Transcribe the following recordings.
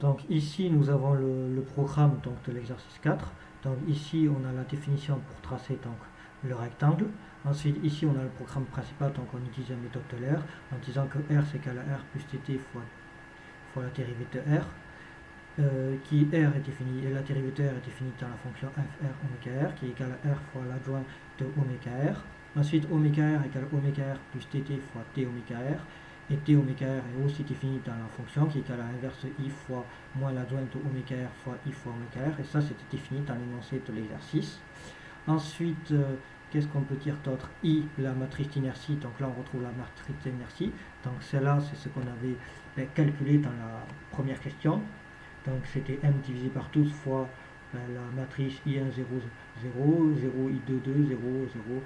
Donc ici nous avons le programme donc, de l'exercice 4. Donc ici on a la définition pour tracer donc, le rectangle. Ensuite ici on a le programme principal, donc on utilise la méthode Euler en disant que R c'est égal à R plus dt fois la dérivée de R. Qui R est défini, et la dérivée de R est définie dans la fonction fr oméga R qui est égale à R fois l'adjoint de oméga R. Ensuite oméga R égale oméga R plus dt fois d oméga R. Et d oméga R est aussi défini dans la fonction qui est égale à l'inverse I fois moins l'adjoint de oméga R fois I fois oméga R. Et ça c'était défini dans l'énoncé de l'exercice. Ensuite, qu'est-ce qu'on peut dire d'autre? I, la matrice d'inertie. Donc là on retrouve la matrice d'inertie. Donc celle-là c'est ce qu'on avait calculé dans la première question. Donc c'était m divisé par 12 fois la matrice I1, 0, 0, 0, I2, 2, 0, 0,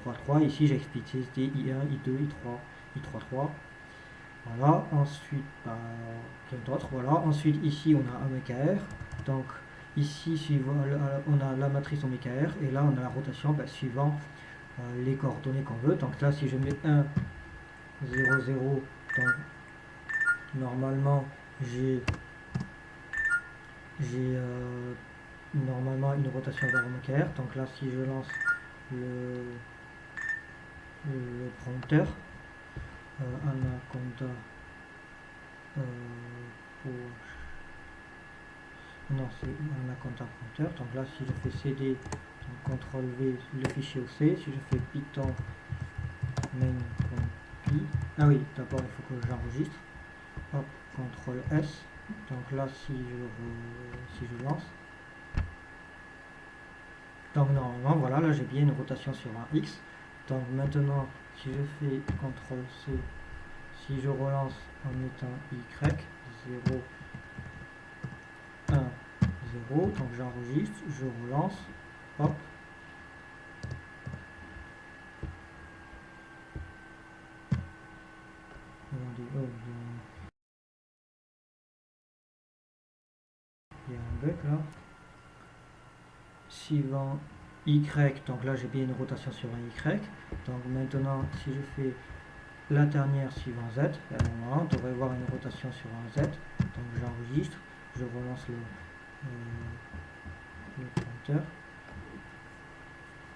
I3, 3. Ici j'ai explicité I1, I2, I3, I3, 3. Voilà, ensuite, d'autres, voilà. Ensuite ici on a oméga R. Donc ici on a la matrice oméga R et là on a la rotation suivant les coordonnées qu'on veut. Donc là si je mets 1, 0, 0, donc normalement j'ai normalement une rotation vers oméga R. Donc là si je lance le prompteur Anaconda pour non c'est Anaconda prompteur. Donc là si je fais cd donc CTRL V le fichier au C, si je fais python main.py, ah oui d'abord il faut que j'enregistre, hop, CTRL S. Donc là si je lance, donc normalement voilà, là j'ai bien une rotation sur un X. Donc maintenant si je fais CTRL C, si je relance en mettant Y, 0, 1, 0, donc j'enregistre, je relance, hop. Il y a un bug là. Suivant Y, donc là j'ai bien une rotation sur un Y. Donc maintenant si je fais la dernière suivant Z, à un moment on devrait voir une rotation sur un Z. Donc j'enregistre, je relance le compteur.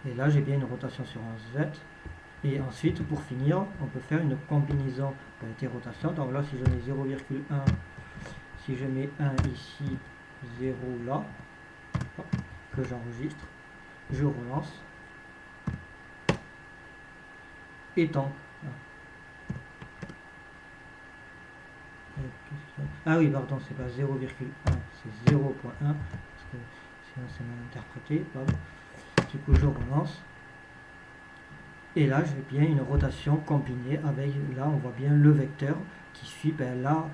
Et là j'ai bien une rotation sur un Z. Et ensuite pour finir, on peut faire une combinaison des rotations. Donc là si je mets 0,1, si je mets 1 ici, 0 là, hop, que j'enregistre, je relance. Et donc, ah oui, pardon, c'est pas 0,1, c'est 0,1, parce que sinon c'est mal interprété. Pardon. Du coup, je relance. Et là, j'ai bien une rotation combinée avec, là, on voit bien le vecteur qui suit la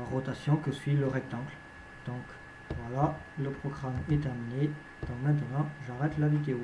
rotation que suit le rectangle. Donc, voilà, le programme est terminé. Donc maintenant, j'arrête la vidéo.